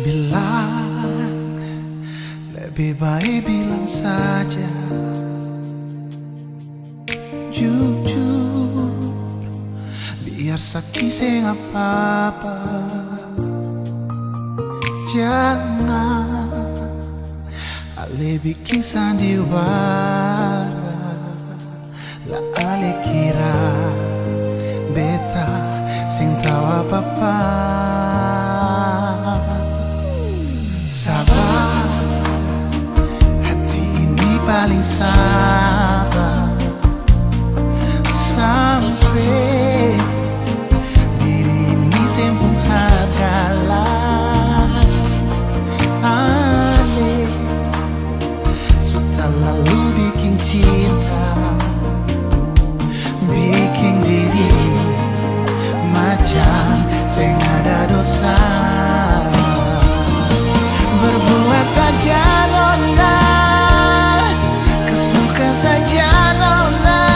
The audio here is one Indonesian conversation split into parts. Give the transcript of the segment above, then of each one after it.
Bilang, lebih baik bilang saja jujur, biar sakit saya apa-apa. Jangan ale bikin sandiwara, lah ale kira beta sing tahu apa-apa. Sabar, hati ini paling sabar sampai diri ini sempung hargalah. Ale sudah lalu bikin cinta, bikin diri macam sing ada dosa. Berbuat saja nona, kesuka saja nona.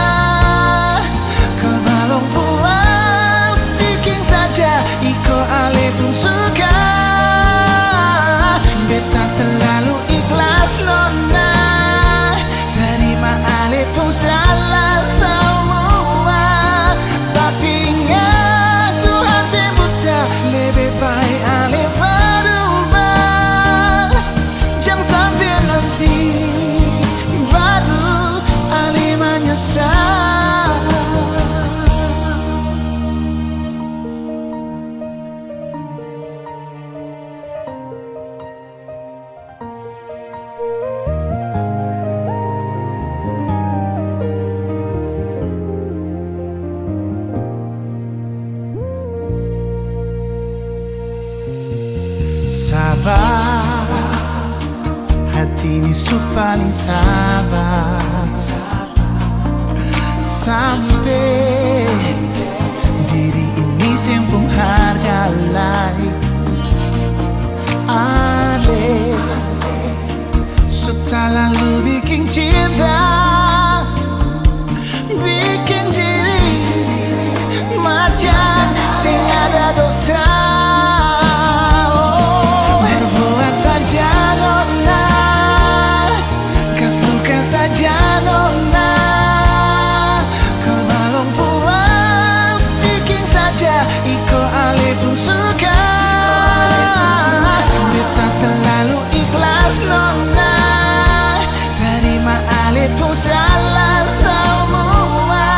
Kalau belum puas, bikin saja iko ale pun suka. Beta selalu ikhlas nona, terima ale pun salah semua. Tapi ingat Tuhan sebutnya lebih baik ale berubah. Jangan sampai nanti baru ale menyesal. Sabar, hati ini paling sabar sampai diri ini sempung harga lain. Ale sudah lalu bikin cinta, bikin diri macam sing ada dosa. Iko ale pun suka. Beta selalu ikhlas nona, terima ale pun salah semua.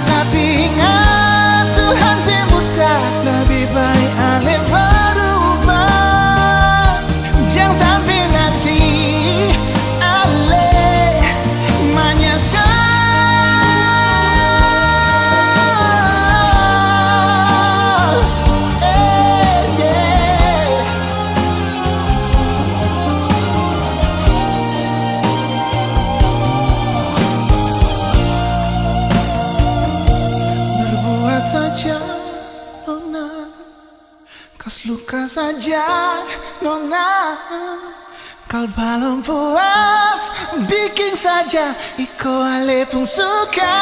Tapi ingat Tuhan sebutnya lebih baik ale berubah. Jangan sampai nanti ale menyesal. Saja nona, kas luka saja nona. Kal belum puas, bikin saja iko ale pun suka.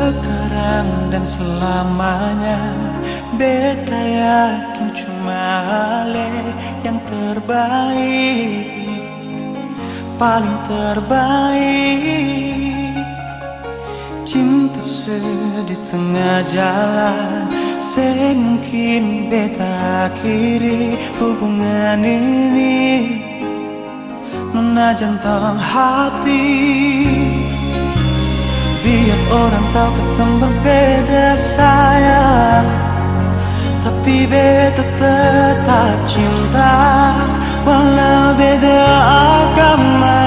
sekarang dan selamanya. Beta yakin cuma Ale yang terbaik. paling terbaik. Cinta di tengah jalan, semungkin beta akhiri hubungan ini. Nona jantung hati, biar orang tahu ketemu berbeda sayang, tapi beta tetap cinta walau beda agama.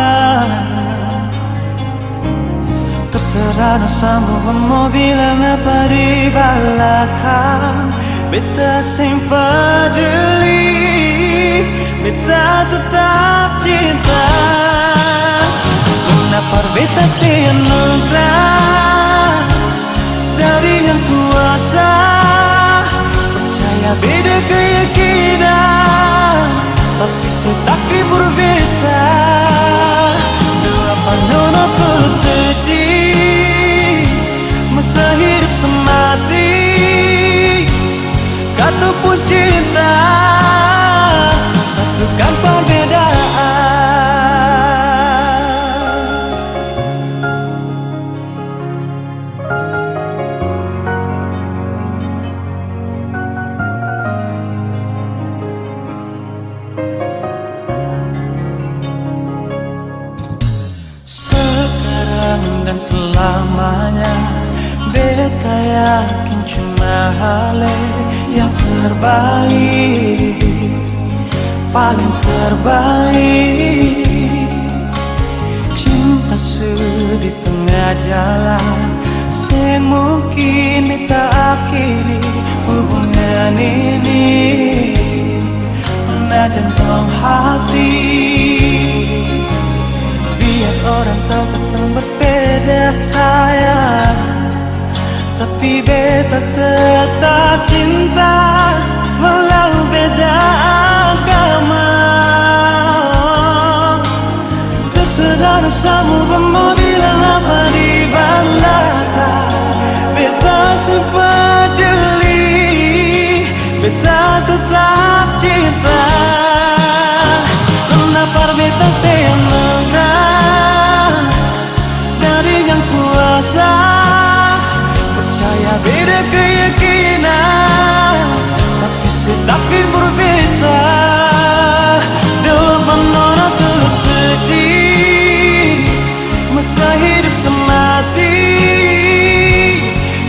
Terserah sama mau bilang apa di belakang, beta sing peduli, beta tetap cinta. Kenapa beta sing anugerah dari yang kuasa, percaya beda keyakinan, tapi setakdir berbeda. Delapan nona tulus sedih, masa hidup semati, kata pun cinta, satukan perbedaan. Dan selamanya beta yakin cuma hal yang terbaik, paling terbaik. Cinta di tengah jalan, semungkin beta akhiri hubungan ini. Nona jantung hati, biar orang tahu ketemu berbeda sayang, tapi beta tetap cinta walau beda agama. Terserah sama mau bilang apa di belakang, beta sempat jeli, beta tetap cinta. Kenapa beta sayang dari yang kuasa, percaya beda keyakinan, tapi setakdir berbeda. Dalam nona tulus sedih, masa hidup semati,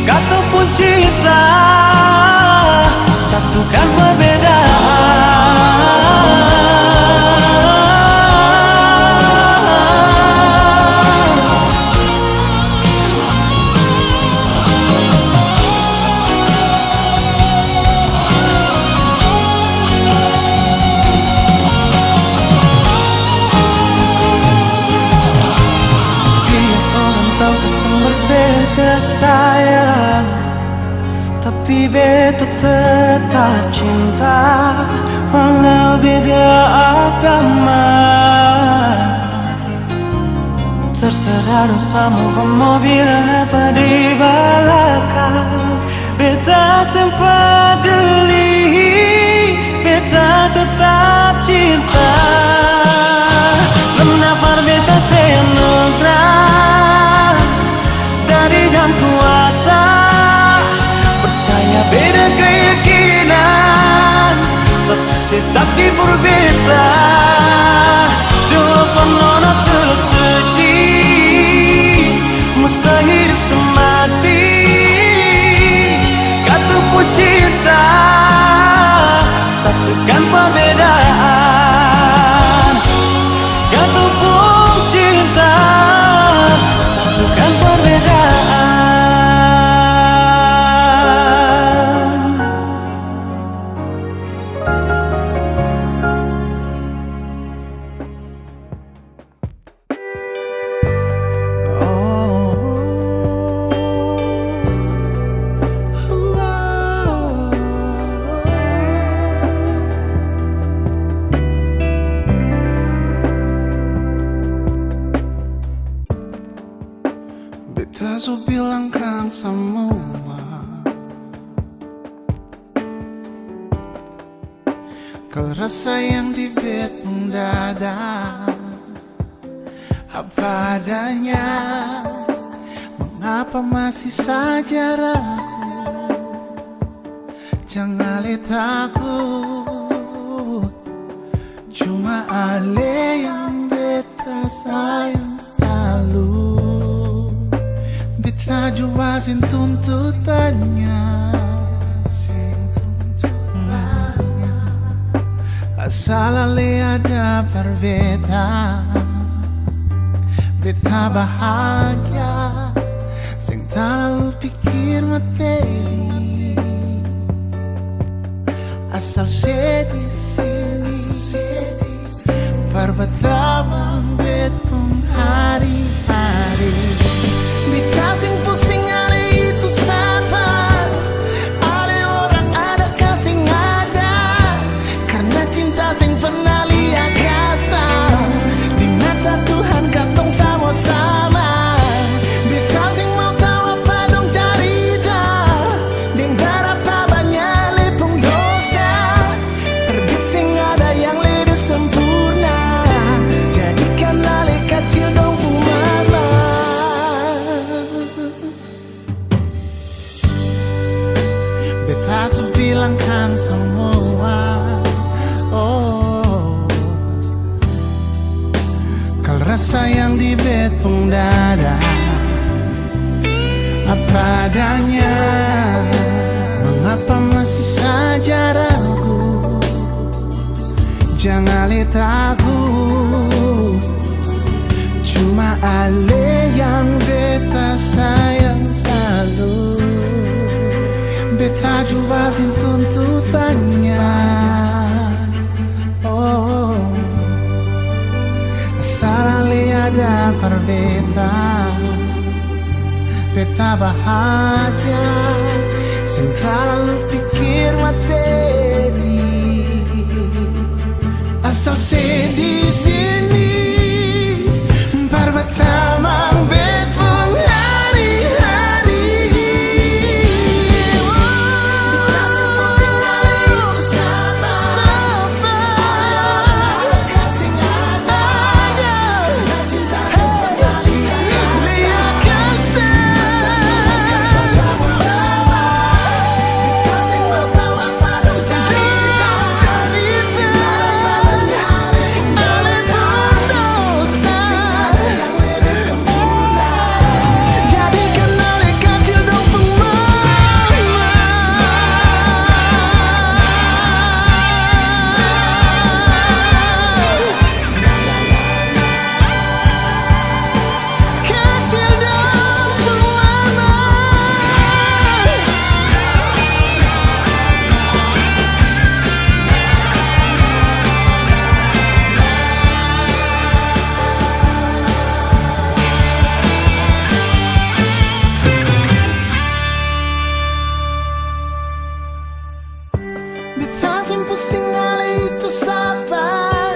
kata pun cinta, satukan perbedaan. Sayang, tapi beta tetap cinta walau beda agama. Terserah sama mau bilang apa di belakang, beta sempat jeli, beta tetap cinta. Kenapa beta senugrah dari yang kuasa, percaya beda keyakinan, tapi setakdir berbeda. Dua nona terus sedih, masa hidup semati, kata pun cinta, satukan perbedaan. Kata pun cinta, satukan perbedaan. Beta so bilangkan semua, kalau rasa yang di bet mendadak, apa adanya. Mengapa masih saja ragu? Jangan lihat aku, cuma Ale yang beta sayang selalu. Beta juga sing tuntut banyak, asal Ale ada perbedaan. Beta bahagia, sing tak lalu pikir materi. Asal saya di sini, perbetawan bet pun hari-hari. Beta sing pusing ale itu sabar, ale orang ada kasing ada, karena cinta sing pernah lihat kasta. Di mata Tuhan katong sama-sama. Beta sing mau tahu apa dong cerita, dan berapa banyak lepung dosa. Perbit sing ada yang lebih sempurna, jadikan lale kecil dong umama. Beta su bilangkan semua, oh, kalau rasa yang di betong dada apa adanya. Mengapa masih saja ragu? Jangan lihat aku, cuma Ale yang beta sayang selalu. Beta juga sing tuntut banyak, oh, asal Ale ada perbedaan. Beta bahagia, sing tak lalu pikir materi. Asal saya di sini, pertama bet pun hari-hari. Beta sing pusing ale itu sabar,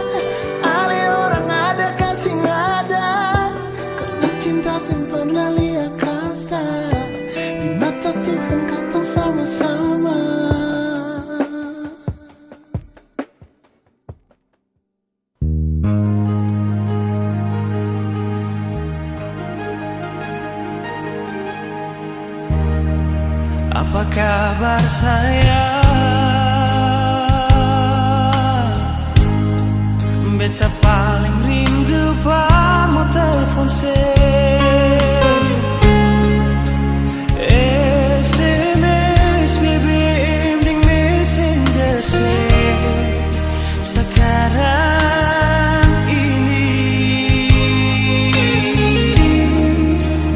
ale orang ada kasih ada, karena cinta sing pernah lihat kasta. Di mata Tuhan katong sama-sama. Apa kabar sayang? Beta paling rindu pamo telepon se SMS BBM ding messenger se. Sekarang ini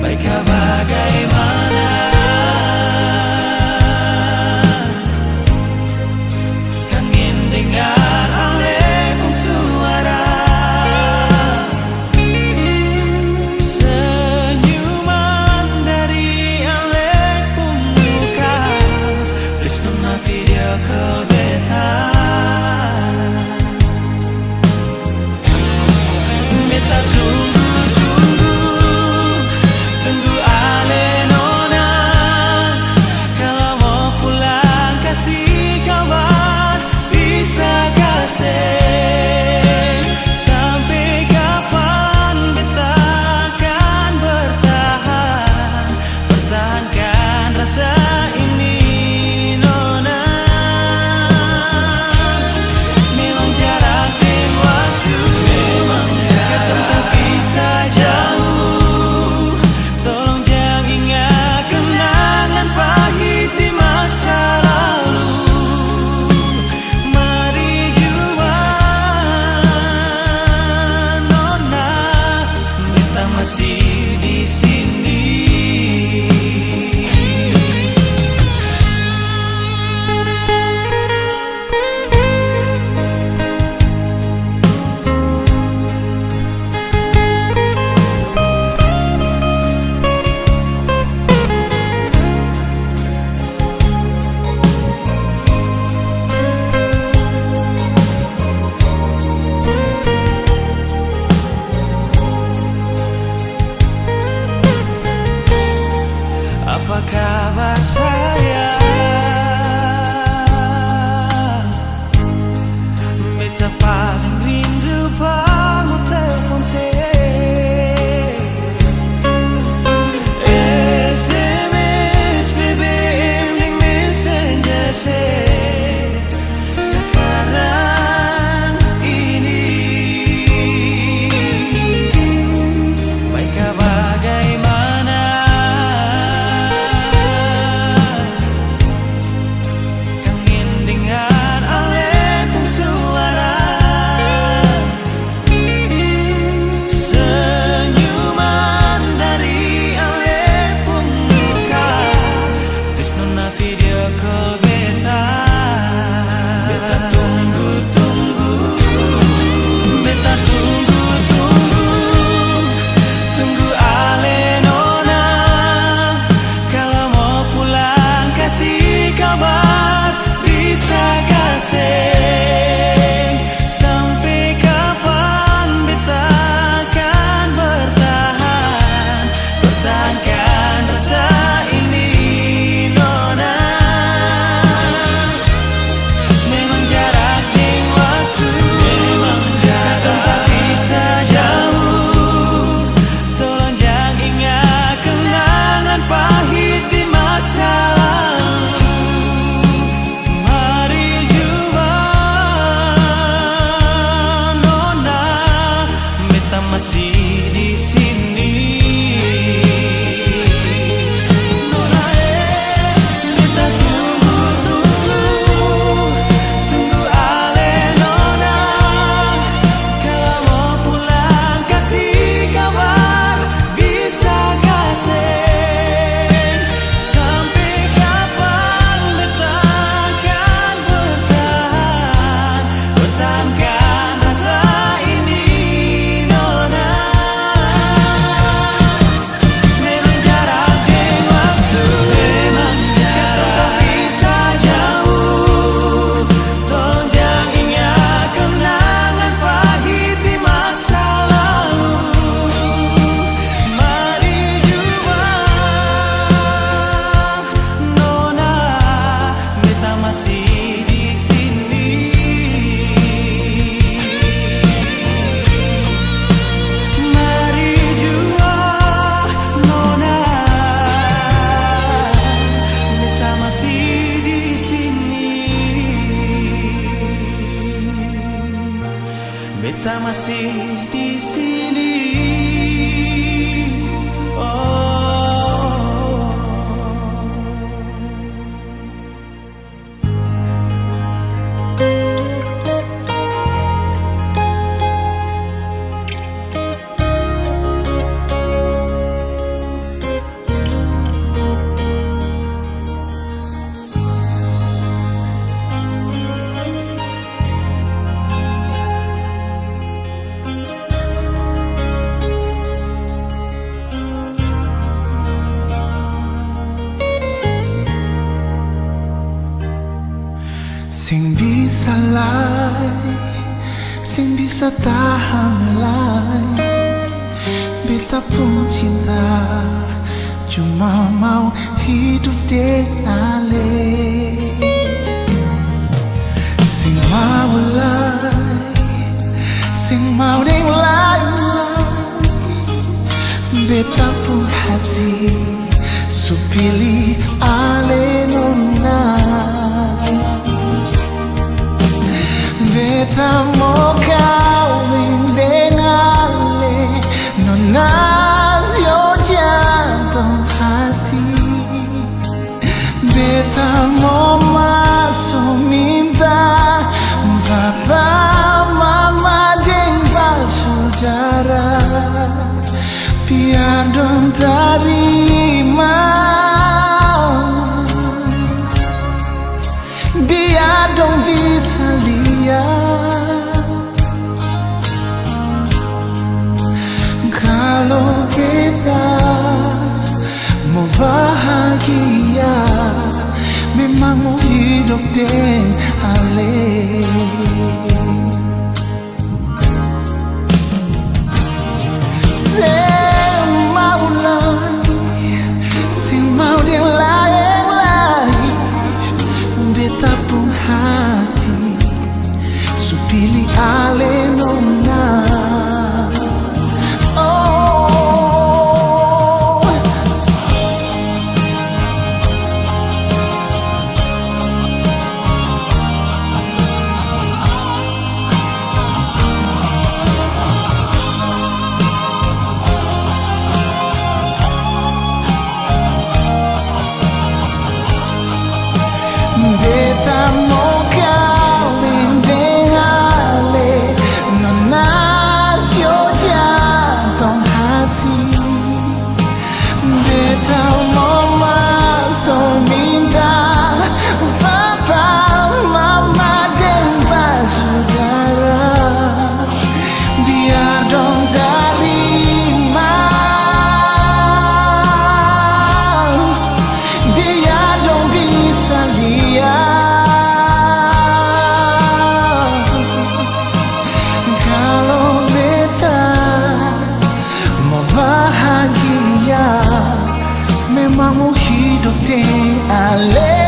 baiklah bagaimana? paling rindu kamu telepon saya. SMS, BBM, dan Messenger saya. Sekarang ini baiklah bagaimana kangen dengan alepung suara, senyuman dari alepung muka, terus nona video call beta. Beta tunggu-tunggu, beta tunggu-tunggu, tunggu ale nona. Kalau mau pulang kasih kabar, bisa kasih. Sampai kapan beta akan bertahan, pertahankan rasa ini nona. Memang jarak dan waktu, memang jarak tak bisa jauh. Tolong jangan ingat kenangan pahit di masa lalu. Mari jumpa nona, beta masih di sini. Nona, beta tunggu-tunggu, tunggu ale nona. Kalau mau pulang kasih kabar, bisa kasih. Sampai kapan beta akan bertahan, pertahankan rasa ini nona. Memang jarak dan waktu, memang jarak tak bisa jauh. Tolong jangan ingat kenangan pahit di masa lalu. Mari jumpa nona, beta masih di sini. Mari jumpa nona, beta masih di sini. Beta masih di sini. Oh. Sing bisa lay, sing bisa tahan lay. Beta pun cinta, cuma mau hidup dengan ale. Sing mau lay, sing mau deng lay. Beta pun hati, su pilih ale nona. Beta mau kawin dengan le, nona yo jantung hati. Beta mau masuk minta papa mama dan saudara, biar dong terima, biar dong bisa lihat kalau kita mau bahagia, memang mau hidup dengan ale. Sing mau dia lain, beta pun hati, su pilih ale nona. Oh, beta mau kawin dengan ale nona, sio jantung hati. Beta mau masuk minta papa, mama dan pak saudara, biar dong terima, biar dong bisa lihat kalau beta mau bahagia, memang mau hidup dengan ale.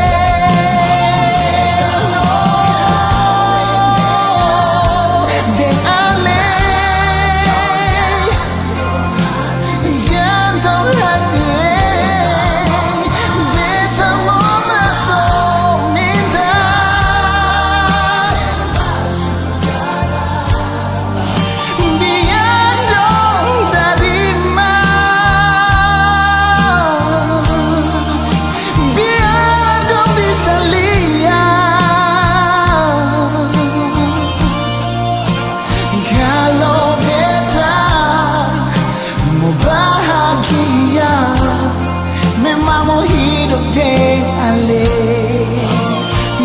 Memang mau hidup dengan ale.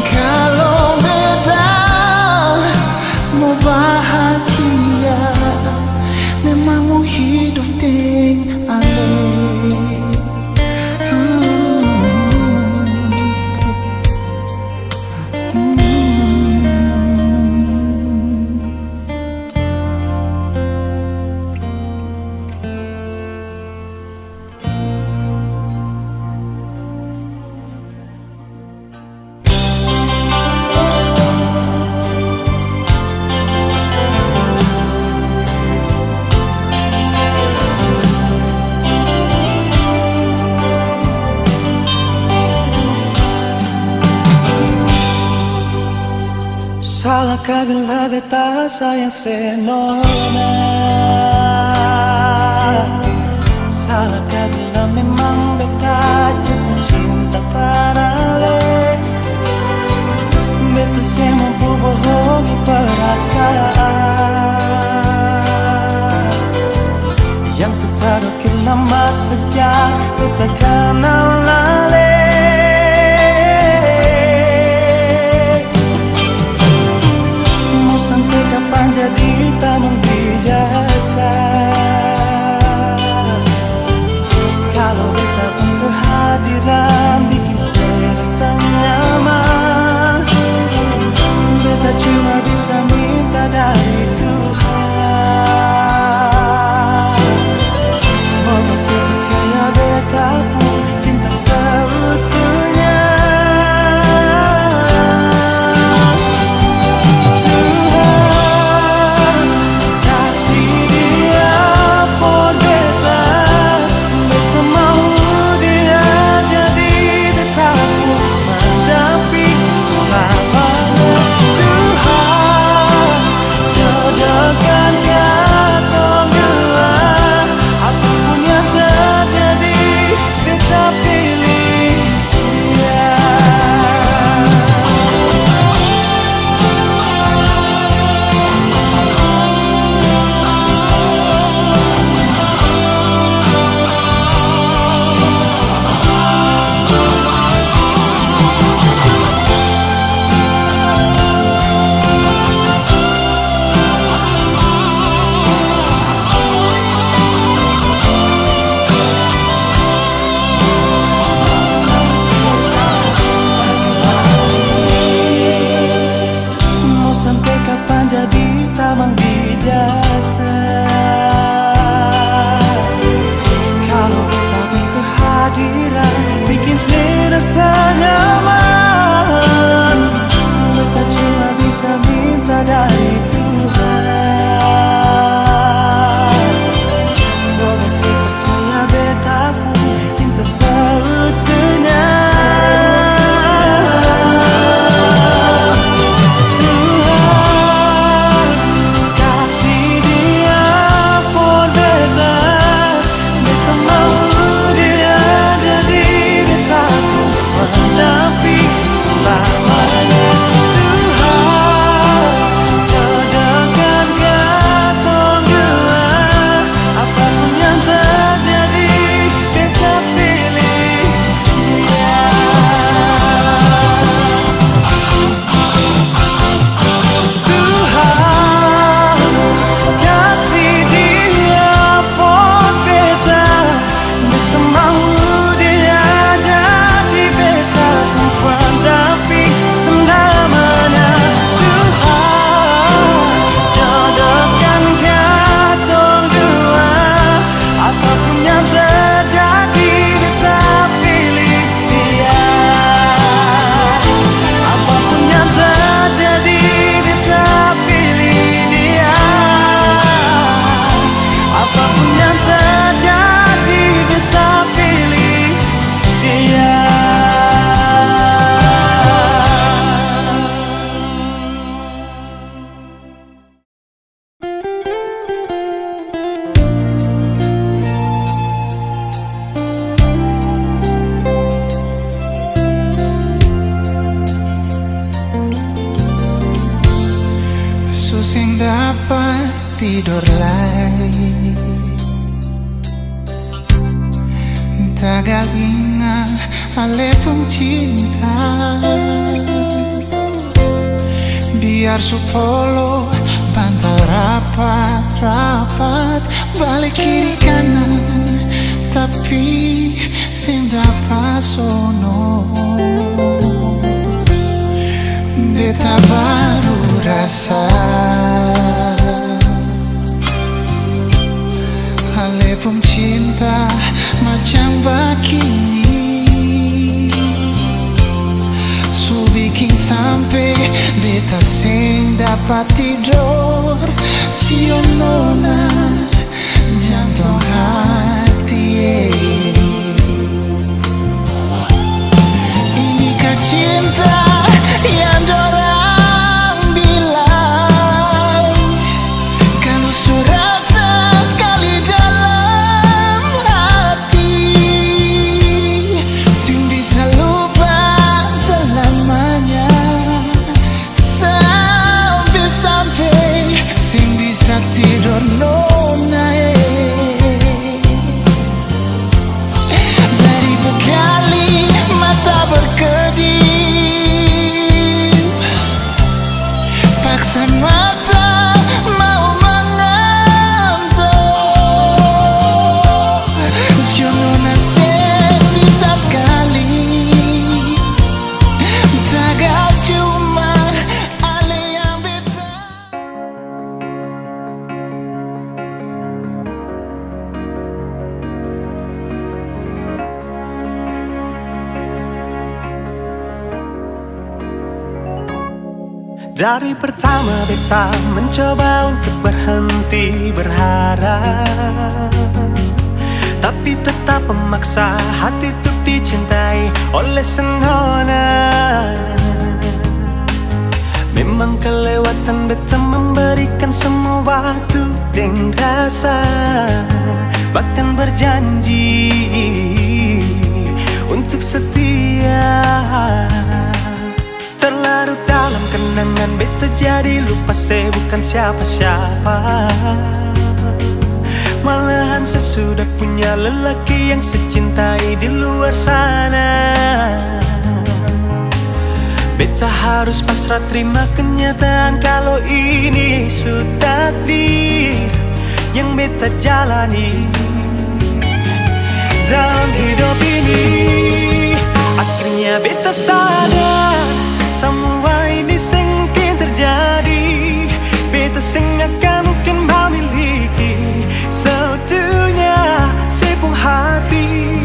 Kalau beta mau bahagia, memang mau hidup dengan ale. Salahkah bila beta sayang senona? Salahkah bila memang beta jatuh cinta pada ale? Beta semua bohongi perasaan yang setadukir lama sejak beta kenal ale. Kapan jadi tamu biasa? Kalau beta pun kehadiran bikin serasa nyaman. Beta cuma bisa minta dari Tuhan, semoga saya percaya beta pun cinta seutuhnya. Kasih dia sing dapat tidur lagi. Tagal ingat ale pun cinta. Biar supolo bantal rapat-rapat, balik kiri kanan, tapi sing dapat sono. Beta baru rasa ale pun cinta macam begini. Su bikin sampai beta sing dapat tidur. Si nona jantung hati. Inikah cinta yang dorang bilang? Kalau su rasa sekali dalam hati, sing bisa lupa selamanya. Sampai-sampai sing bisa tidur nona. Beribu kali mata berkedip, paksa mata mau mengantuk. Nona sing bisa sekali, tagal cuma ale yang beta. Dari pertama beta mencoba untuk berhenti berharap, tapi tetap memaksa hati untuk dicintai oleh senona. Memang kelewatan beta memberikan semua waktu dan rasa, bahkan berjanji untuk setia. Terlarut dalam kenangan beta jadi lupa saya bukan siapa-siapa. Malahan saya sudah punya lelaki yang secintai di luar sana. Beta harus pasrah terima kenyataan kalau ini sudah takdir yang beta jalani dalam hidup ini. Akhirnya beta sadar semua ini sengkin terjadi. Beta sing akan mungkin memiliki seutuhnya sepenuh hati.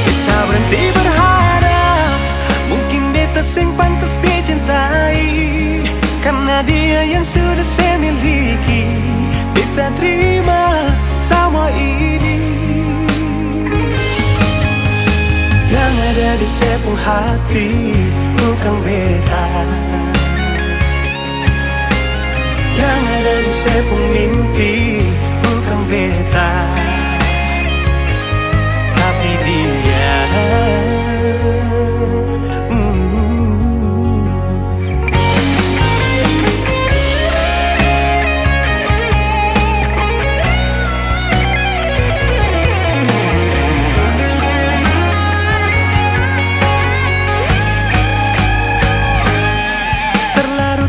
Beta berhenti berharap mungkin beta sing pantas dicintai, karena dia yang sudah saya miliki. Beta terima semua ini yang ada di sepenuh hati, bukan beta. Yang ada di sepenuh mimpi, bukan beta, tapi dia.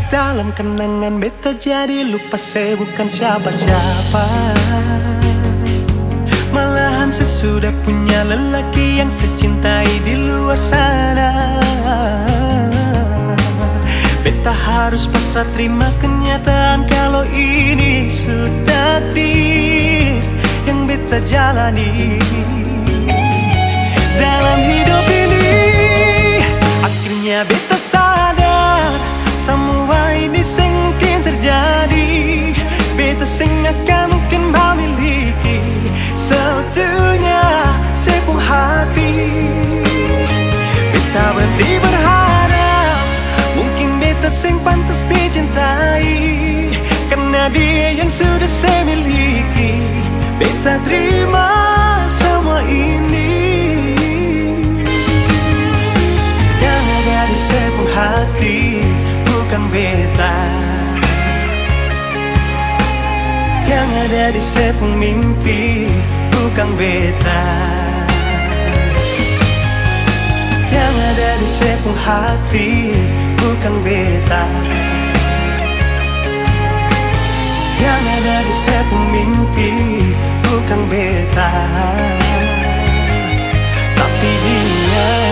Dalam kenangan beta jadi lupa saya bukan siapa-siapa. Malahan saya sudah punya lelaki yang secintai di luar sana. Beta harus pasrah terima kenyataan kalau ini sudah takdir yang beta jalani dalam hidup ini. Akhirnya beta sadar semua ini sengkin terjadi. Beta sing akan mungkin memiliki seutuhnya sepenuh hati. Beta berhenti berharap mungkin beta sing pantas dicintai, karena dia yang sudah saya miliki. Beta terima semua ini yang ada di sepenuh hati, bukan beta. ada di sepung mimpi bukan beta, yang ada di sepung hati bukan beta, yang ada di sepung mimpi bukan beta, tapi dia.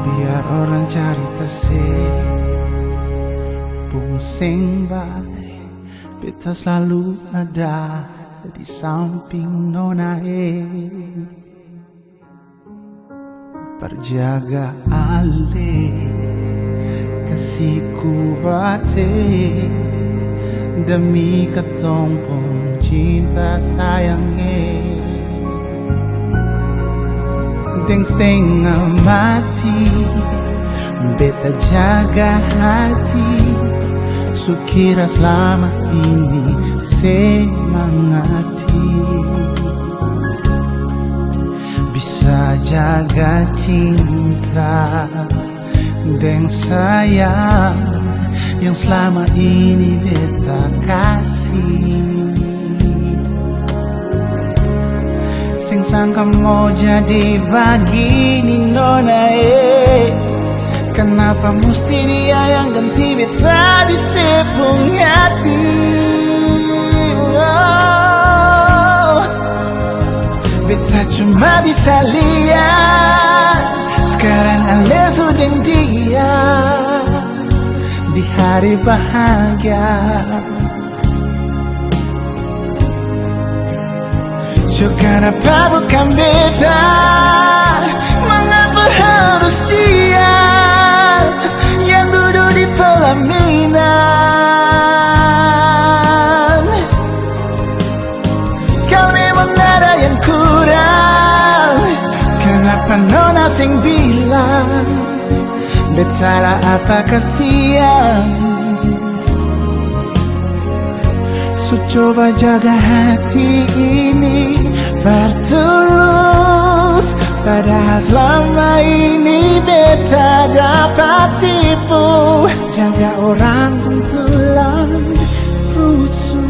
Biar orang cari tasik Pungsing bay beta selalu ada di samping nona Perjaga ale kasihku bate demi ketong pun cinta sayangnya Deng setengah mati beta jaga hati Sukira selama ini semangatnya Bisa jaga cinta Deng sayang yang selama ini beta kasih Sing sangka mau jadi begini nona Kenapa mesti dia yang ganti beta di sepung hati Beta cuma bisa lihat sekarang ale sudah dia di hari bahagia Kenapa bukan beta? Mengapa harus dia yang duduk di pelaminan? Kau memang ada yang kurang. Kenapa nona sing bilang bet salah apa kasihan? So coba jaga hati ini bertulus Padahal selama ini beta dapat tipu Jaga orang kuntulan rusuh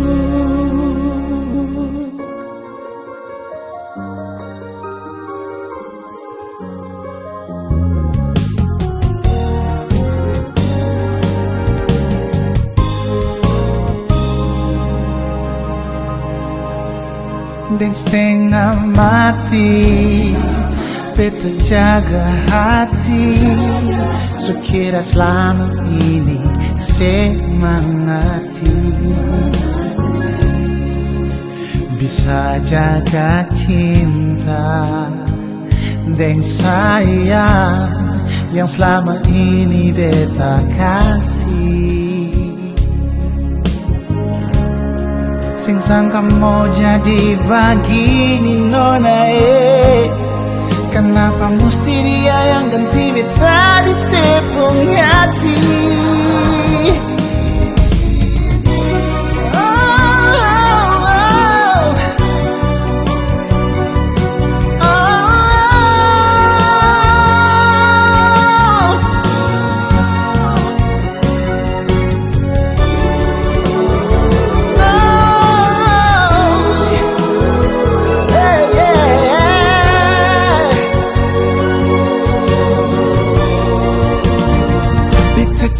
Deng setengah mati beta jaga hati Sukira selama ini semangati Bisa jaga cinta Deng sayang yang selama ini beta kasih Sing sangka mau jadi begini nona Kenapa mesti dia yang ganti beta di sepung hati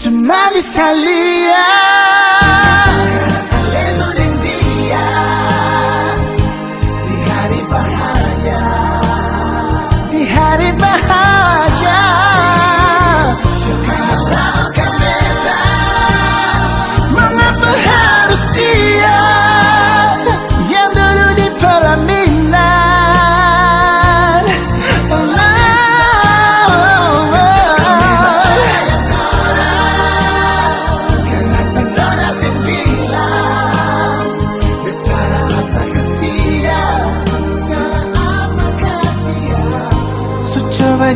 Cuma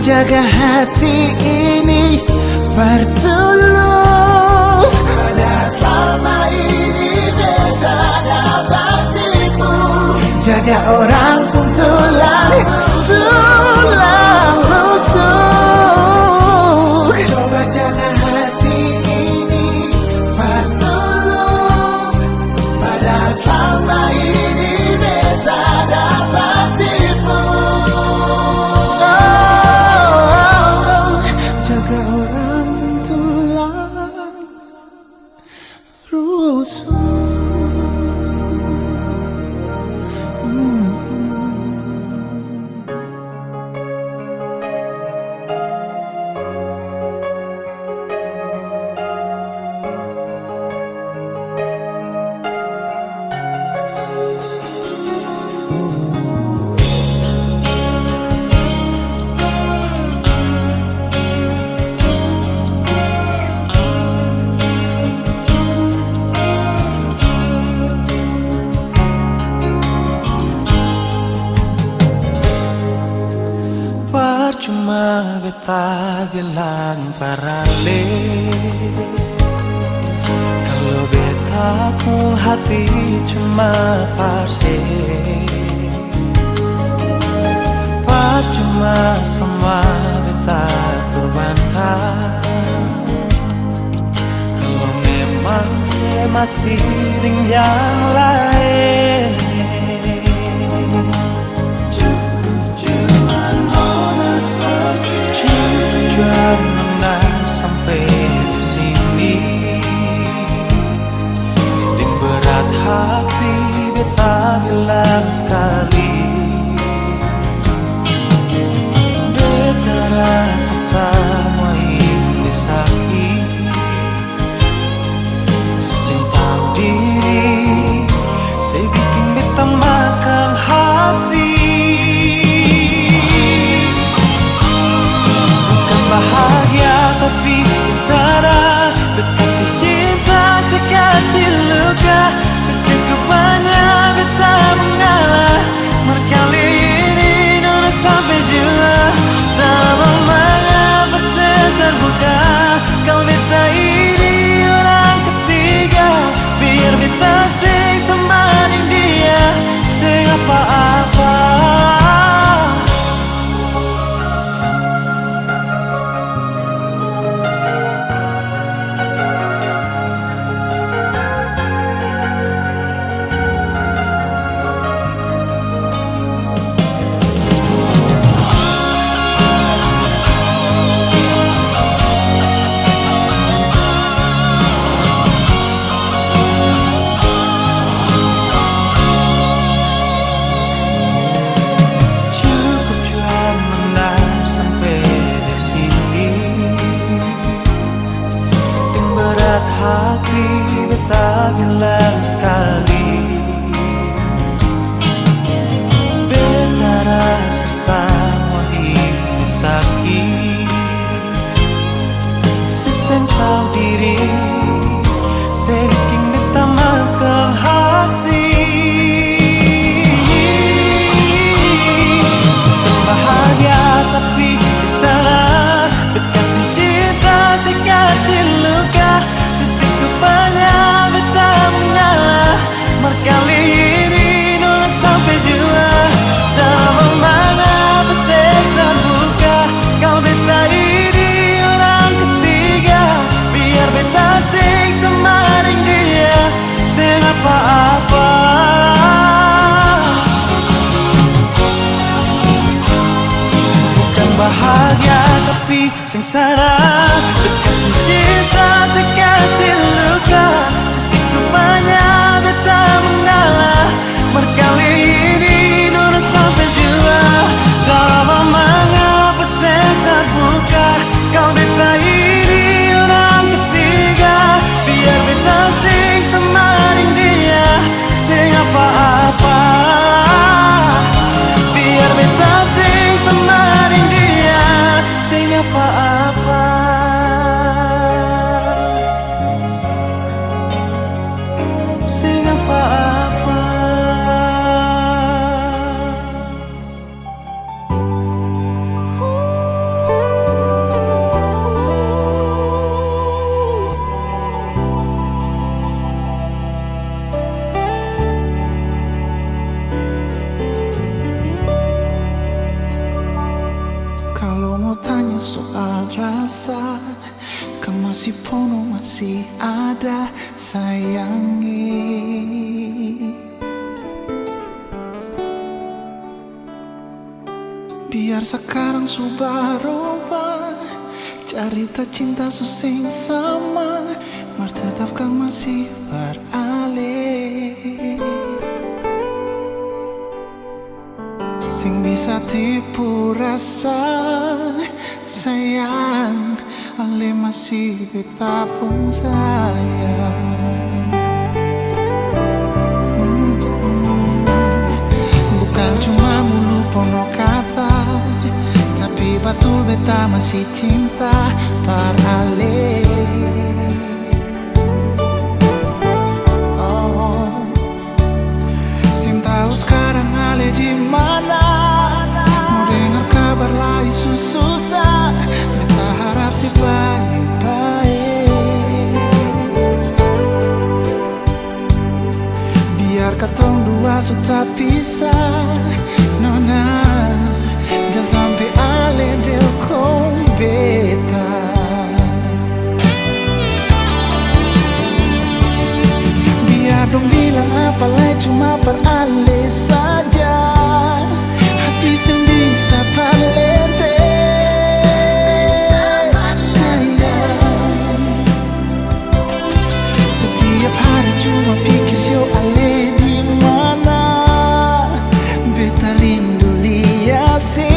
jaga hati ini bertulus. Padahal selama ini beta dapat tipu. Jaga orang pun tulang rusuk. Coba jaga hati ini bertulus. Padahal selama ini beta dapat tipu. Jaga orang pun tulang rusuk. Percuma beta bilang parale, kalau beta pun hati cuma pasti. Percuma semua beta korbankan, kalau memang saya masih dengan yang lain. Jangan sampai di sini, dengan berat hati beta bilang sekali, beta rasa semua ini sakit. Saya tahu diri, saya bikin beta makan hati. Bahagia tapi sengsara, berkasih cinta sekasih luka, secukup banyak beta mengalah. Berkali ini nona sampai jua, tak mengapa saya terbuka. Kau beta ini orang ketiga, biar beta sing semaning dia, sing apa-apa. Hati beta bilang sekali, beta rasa semua ini sakit. Saya tahu diri, saya bikin beta makan hati. Bahagia tapi sengsara, berkasih cinta sekasih luka, banyak beta mengalah. Kali ini nona sampai jua, dalam mengapa saya terbuka. Kau beta ini orang ketiga, biar beta sing semaning dia, sing apa-apa. Bukan bahagia tapi sengsara, berkasih cinta sekasih luka, secukup banyak beta mengalah. Berkali ini nona sampai jua, dalam mengapa saya terbuka. Kau beta ini orang ketiga, biar beta sing semaning dia, sing apa-apa. Biar beta sing semaning dia, sing apa-apa. masih penuh, masih ada sayangi. Biar sekarang subah roba cerita cinta suseng sama, mar tetap kang masih beralih. Sing bisa tipu rasa sayang, ale masih beta pun sayang. Bukan cuma mulu pono kata, tapi betul beta masih cinta par ale. Oh, sing tahu sekarang ale di mana? Mau dengar kabar lagi susah, beta harap sih baik-baik. Biar katong dua sudah pisah, nona, jangan sampai ale delkong beta. Biar dong bilang apa lagi cuma per ale saja, hati sing bisa palente. Sayang, setiap hari cuma pikir sio ale di mana, beta rindu lihat sih.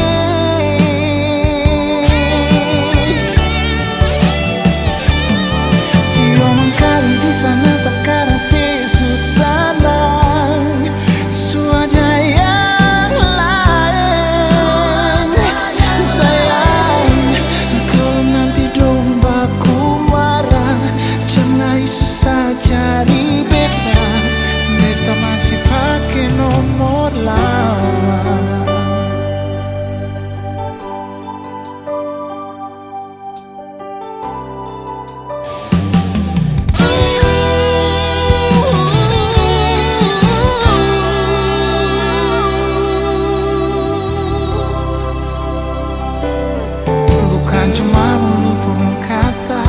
Cuma mulu pun kata,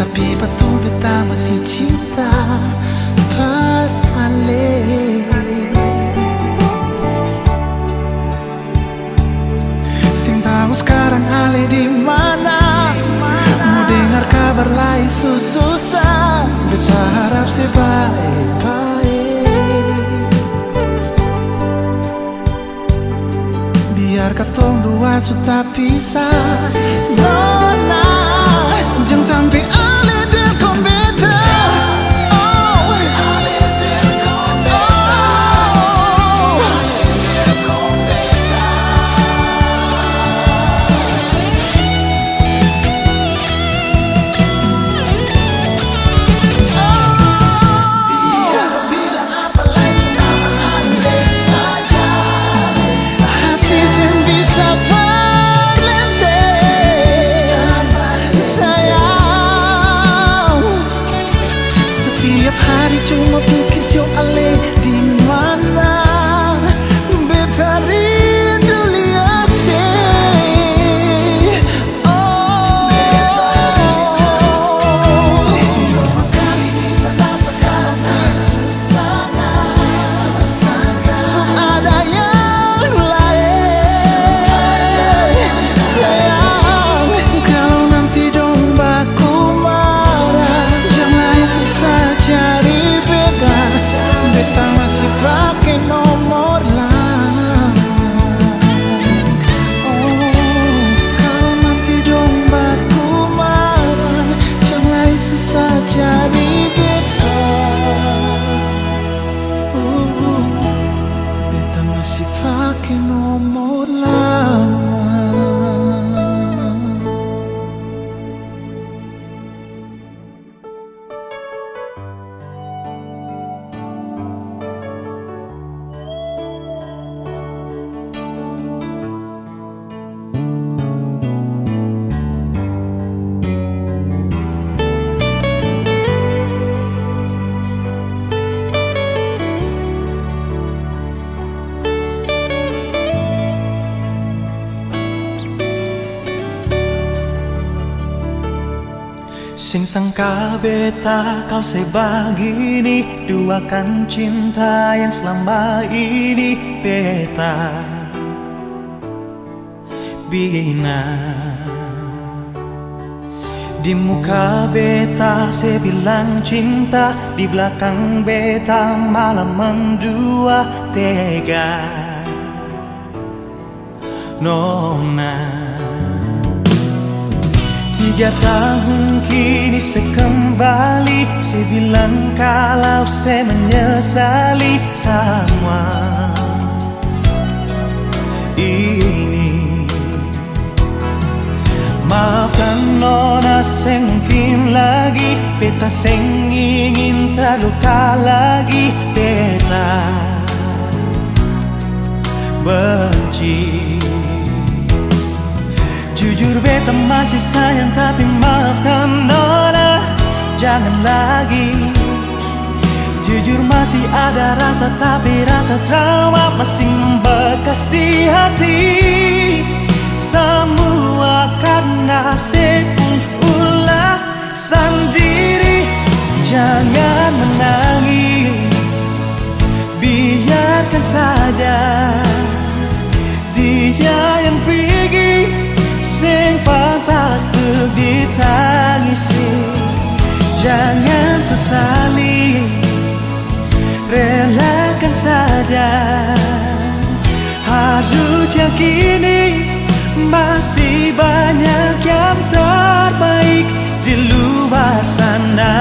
tapi betul beta masih cinta par ale. Sing tahu sekarang ale di mana? Mau dengar kabar lagi susah, beta harap sih baik-baik. Biar katong dua sudah pisah, nona, jangan sampai ale delkong beta. Cuma pikir sio ale di mana, beta rindu lihat sih. Oh, kali di sana sekarang susah, ada yang lain. Sayang, kalau nanti dong baku marah, jangan susah cari. Beta masih pakai nomor lama. Oh, kalau nanti dong baku marah, jangan susah jadi beta. Beta masih pakai nomor lama. Sing sangka beta kau sebagini, duakan cinta yang selama ini beta bina. Di muka beta sebilang cinta, di belakang beta malah mendua tega nona. 3 tahun kini sekembali, saya bilang kalau saya menyesali semua ini. Maafkan nona, saya mungkin lagi beta seng ingin terluka lagi, beta benci. Jujur beta masih sayang, tapi maafkan nona, jangan lagi. Jujur masih ada rasa, tapi rasa trauma masih membekas di hati. Semua karena sepung ulah sendiri. Jangan menangis, biarkan saja dia yang pergi, sing pantas untuk ditangisi. Jangan sesali, relakan saja. Harus yakini masih banyak yang terbaik di luar sana,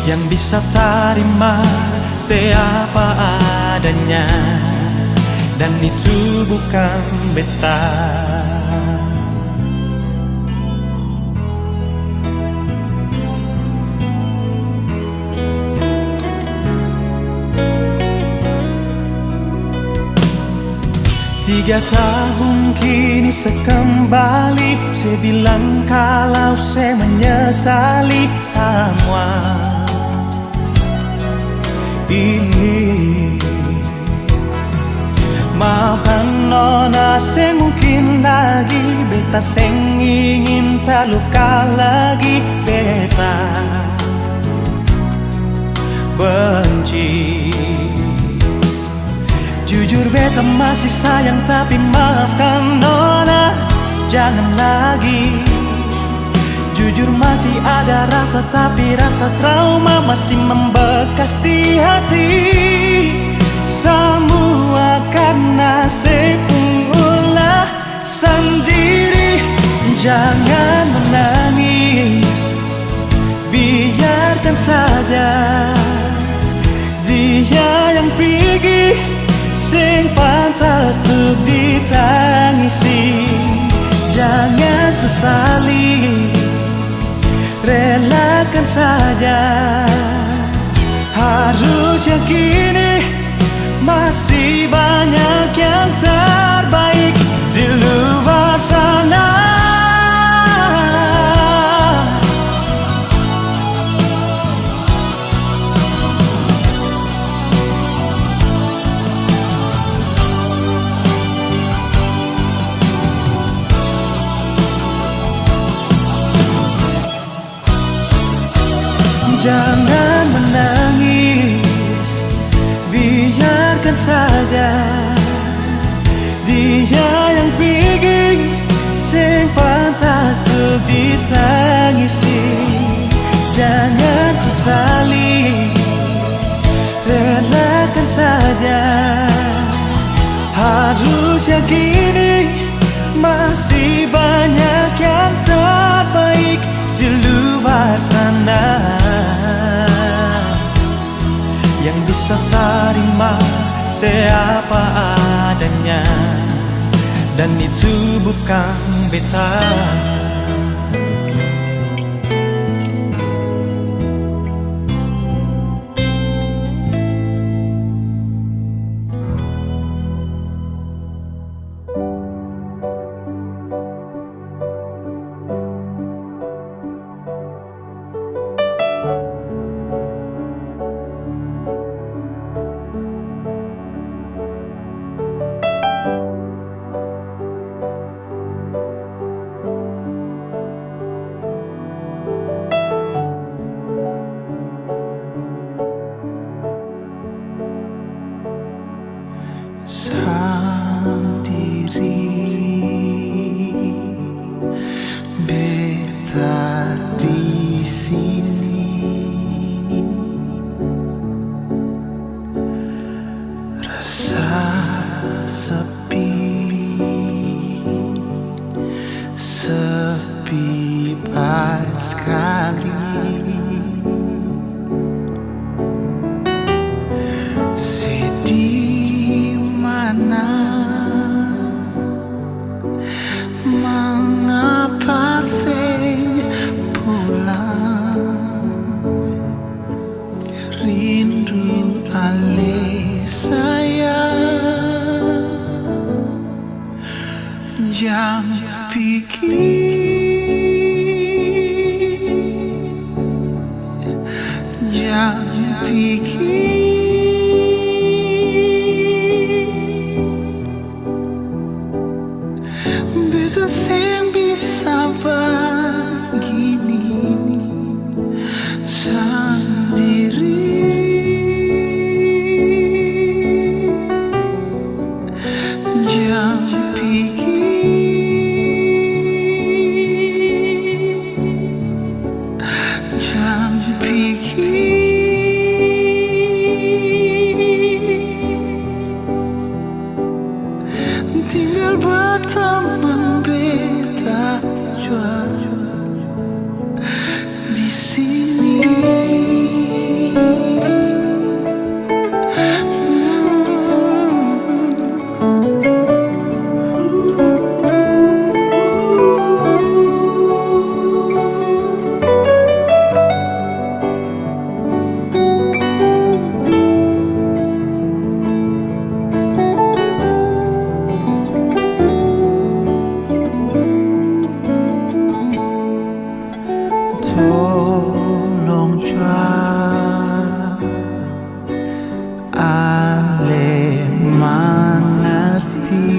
yang bisa terima siapa adanya, dan itu bukan beta. Tiga tahun kini sekembali, saya bilang kalau saya menyesali semua ini. Maafkan nona, saya mungkin lagi beta seng ingin terluka lagi, beta benci. Jujur beta masih sayang, tapi maafkan nona, jangan lagi. Jujur masih ada rasa, tapi rasa trauma masih membekas di hati. Semua karena sepung ulah sendiri. Jangan menangis, biarkan saja dia yang pergi, sing pantas untuk ditangisi. Jangan sesali, relakan saja. Harus yakini masih banyak yang terbaik di luar sana. Jangan menangis, biarkan saja dia yang pergi, sing pantas untuk ditangisi. Jangan sesali, relakan saja. Harus yakini masih banyak yang terbaik di luar sana, yang bisa terima siapa adanya, dan itu bukan beta. sendiri, beta di sini, rasa sepi, sepi banget sekali. Di mana, mengapa saya pulang, rindu ale saya, jam pikir, jam pikir. Beta yang bisa begini sendiri, jam pikir, jam pikir. Tinggal berteman beta jua di sini. Tolong jua ale mengerti,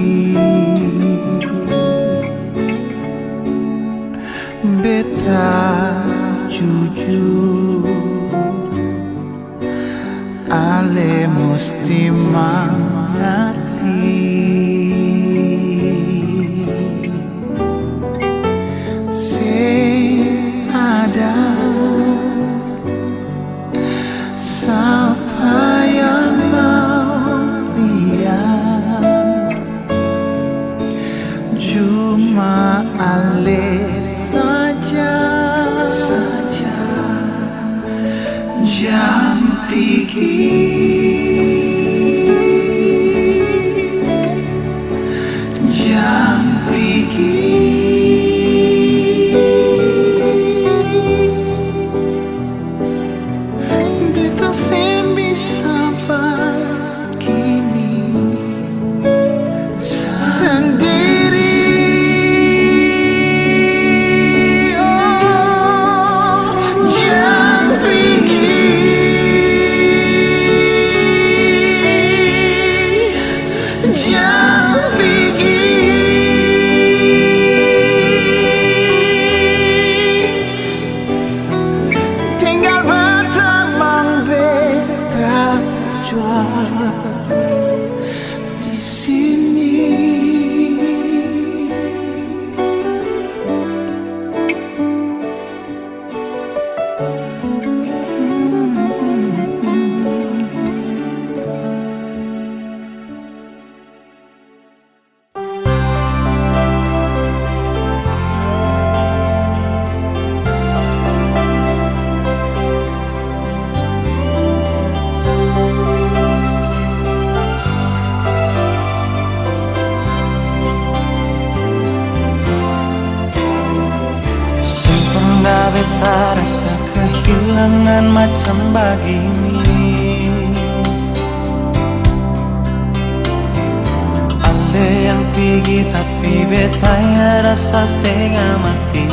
beta jujur, ale mesti mengerti. Siapa yang mau lihat, cuma ale saja, jam pikir, jam pikir. Di sini. Beta rasa kehilangan macam begini, ale yang tinggi tapi beta ya rasa setengah mati.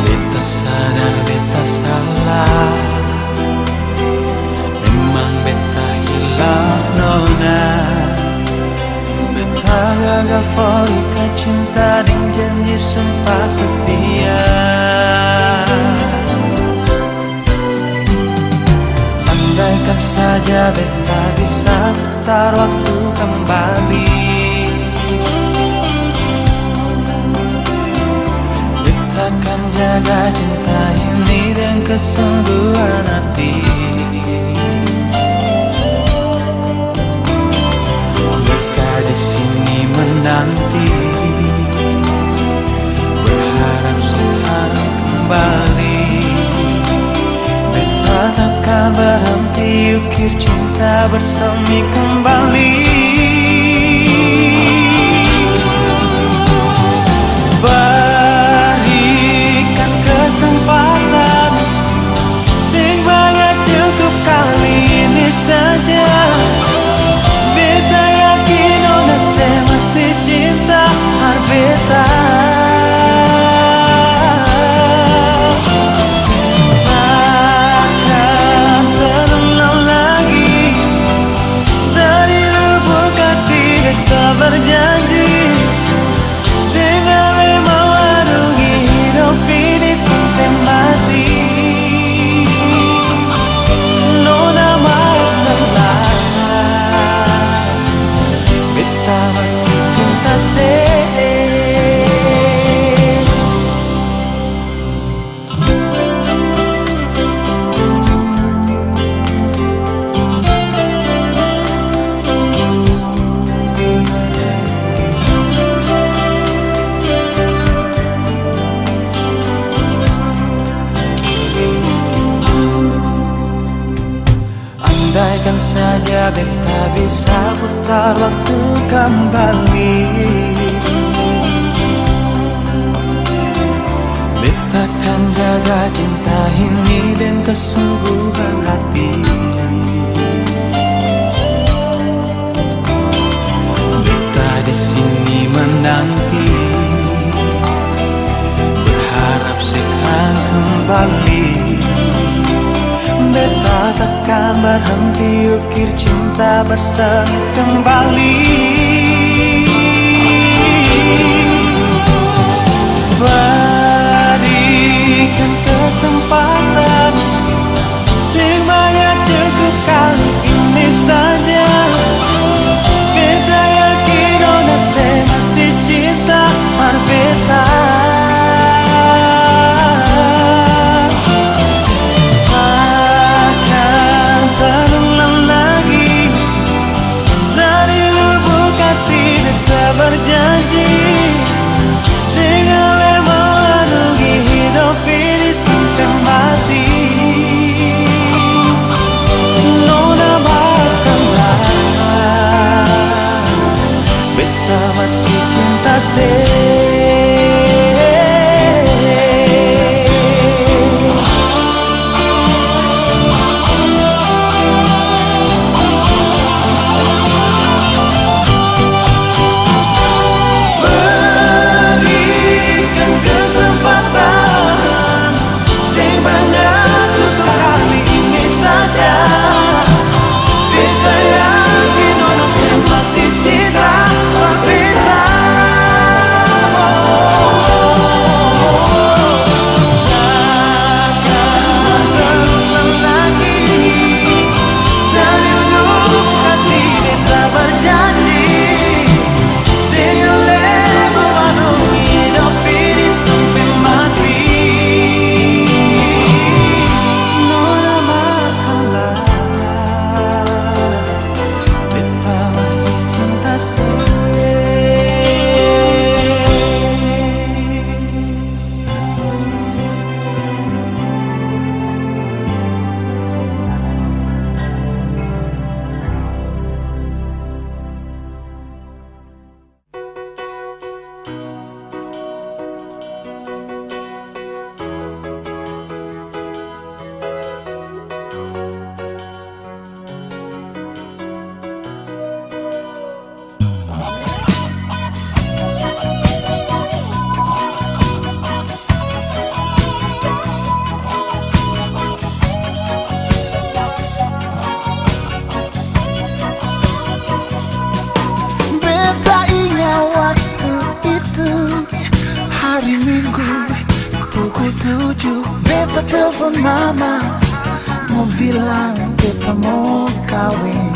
Beta sadar beta salah, memang beta hilaf nona. Beta gagal folika cinta dan janji sumpah setia. saja beta bisa putar waktu kembali. Beta akan jaga cinta ini dengan kesungguhan hati. Beta di sini menanti, berharap sekarang kembali. Beta takkan berhenti ukir cinta bersemi kembali. Berikan kesempatan, sing banyak cukup kali ini saja. Beta yakin ona saya masih cinta har beta. Takkan terulang lagi, dari lubuk hati beta berjanji, dengan lemah warungi hidup ini sampai mati. Nona maafkanlah, beta masih cinta se. Andaikan saja beta bisa putar waktu kembali, beta akan jaga cinta ini dengan kesungguhan hati. Beta di sini menanti, berharap sekarang kembali. Beta takkan berhenti ukir cinta bersemi kembali. Berikan kesempatan, sing banyak cukup kali ini saja. Beta yakin ona saya masih cinta mar beta. Berjanji, dengan lemah warungi hidup ini sampai mati. Nona maafkanlah, beta masih cinta se. Minggu pukul 7 beta telepon mama, mau bilang kita mau kawin.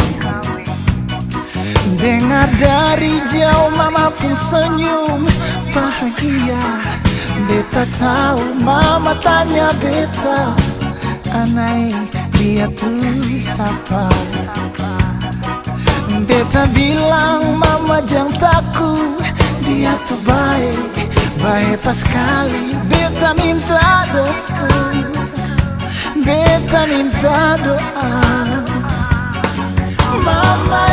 Dengar dari jauh mama pun senyum bahagia. Beta tahu mama tanya beta, anai dia tuh siapa? Beta bilang mama jangan takut, dia tuh baik, baik sekali. Beta minta restu, beta minta doa. Mama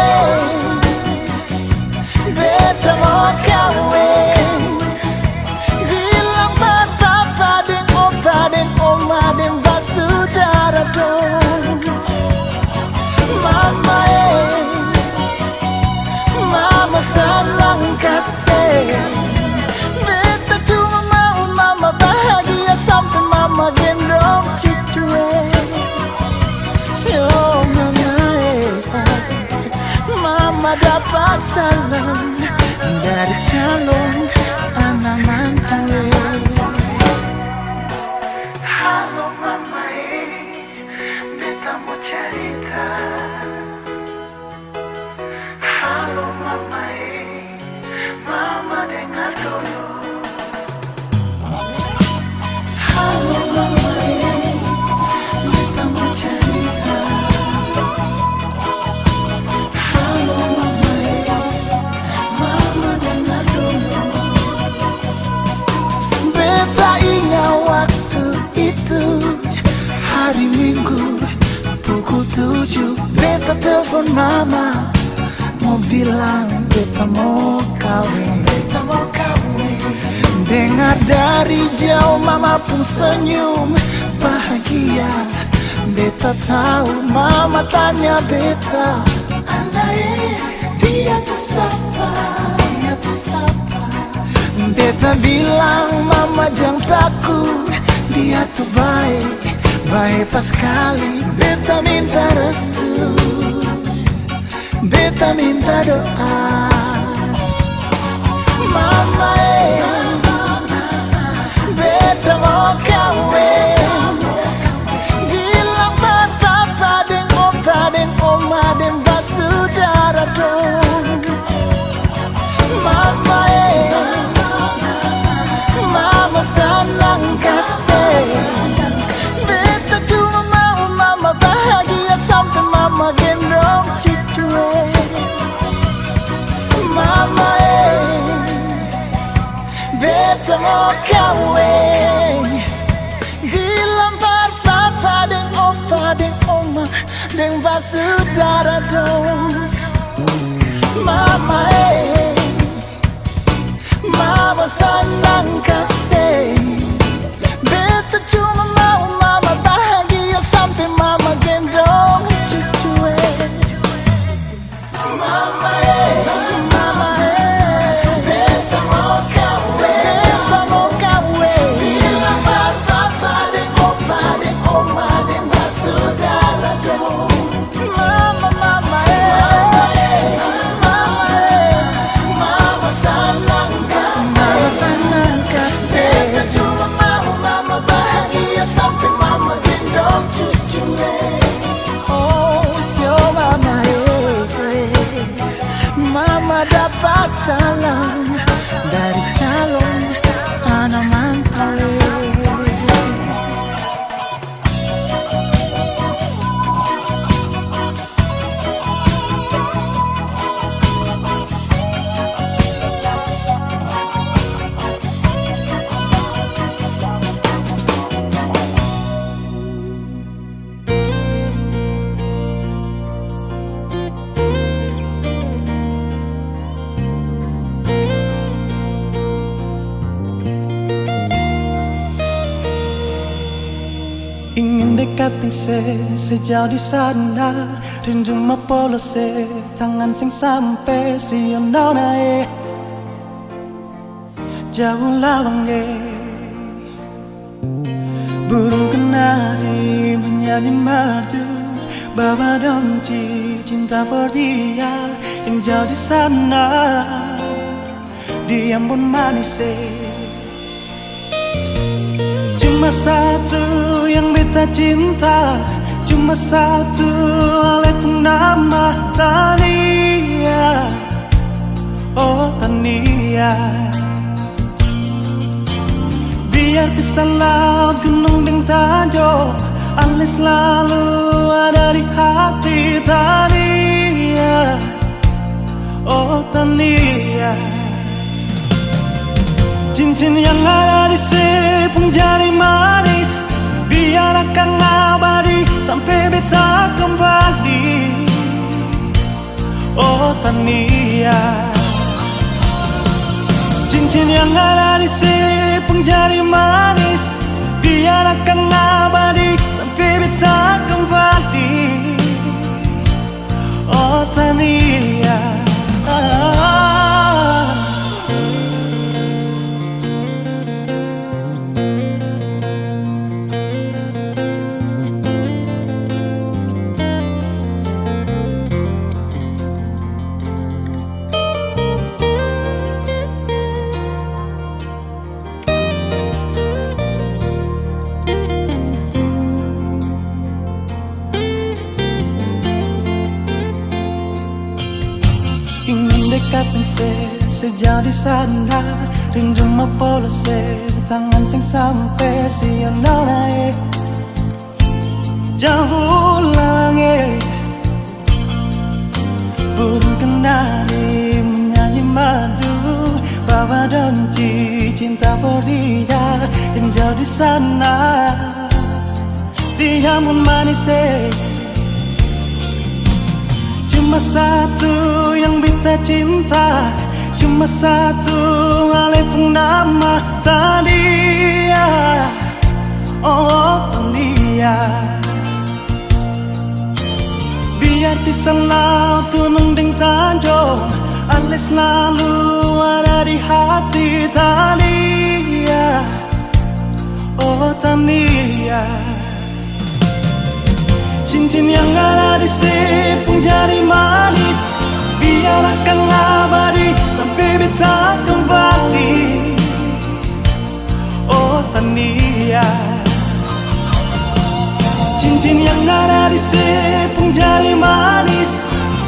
beta mau kawin. Bilang papa dan opa dan oma dan basudara dong. Mama mama senang kasih. Beta cuma mau mama bahagia sampai mama gendong cucu. Show mama dapat salam dari calon anak mantu. Halo mama, beta mau cerita. Halo mama, mama dengar dulu. Halo mama, beta mau cerita. Halo mama, mama dengar dulu. Beta ingat waktu itu hari Minggu pukul 7. Beta telepon mama mau bilang beta mau kawin. Beta mau kawin. Dengar dari jauh mama pun senyum bahagia. Beta tahu mama tanya beta, anai dia tuh siapa? Dia tuh siapa? Beta bilang mama jangan takut, dia tuh baik, baik sekali. Beta minta restu, beta minta doa. Mama beta mau kawin. Bilang papa dan opa dan oma dan basudara dong. Mama mama senang kasih. Beta cuma mau mama bahagia sampai mama gendong cucu. Mama beta mau kawin. Bilang papa dan opa dan oma dan basudara dong. Mama mama senang kasih. Beta cuma mau mama bahagia sampai mama gendong cucu. Mama mama beta mau kawin. Beta mau kawin. Bilang papa dan opa dan oma dan basudara dong. Mama mama mama senang kasih. Mama senang kasih. Beta cuma mau mama bahagia sampai mama gendong cucu. Oh sio mama mama dapat salam dari calon anak mantu. Ingin dekatin sejauh di sana, rindu polos tangan sing sampai siang nona jauh lawang burung kenari menyanyi merdu bawa donci cinta for dia yang jauh di sana, dia pun manis. Cuma satu yang beta cinta, cuma Cuma satu oleh nama Tania. Oh Tania, biar pisah laut gunung dan tanjung, Ale selalu ada di hati Tania. Oh Tania, cincin yang ada di sepung jari manis, biar akan abadi sampai beta kembali. Oh Tania, cincin yang ada di sepung jari manis, biar akan abadi sampai beta kembali. Oh Tania, ingin dekat sejauh di sana, rindu mau polos tangan sing sampai siang naik jauh langit. Burung kenari menyanyi madu, bawa donci cinta for dia yang jauh di sana. Dia pun manis cuma satu yang beta cinta, cuma satu Ale pun nama Tania. Oh Tania, biar pisah laut gunung dan tanjung, Ale selalu ada di hati Tania. Oh Tania, cincin yang ada di sepung jari manis, biar akan abadi sampai beta kembali. Oh Tania, cincin yang ada di sepung jari manis,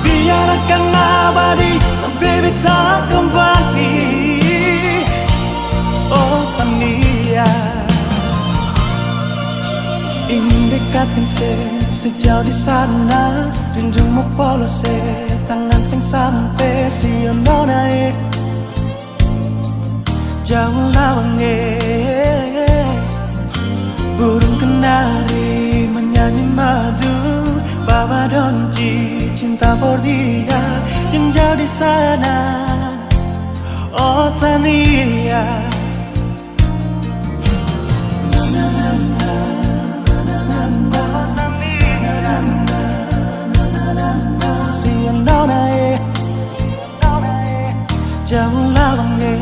biar akan abadi sampai beta kembali. Oh Tania, ingin dekatin sejauh di sana, rindu mau polos tangan sing sampai siang naik jauh lawange. Burung kenari menyanyi madu, bawa donci cinta for dia yang jauh di sana. Oh Tania, siang naik jauh lawange.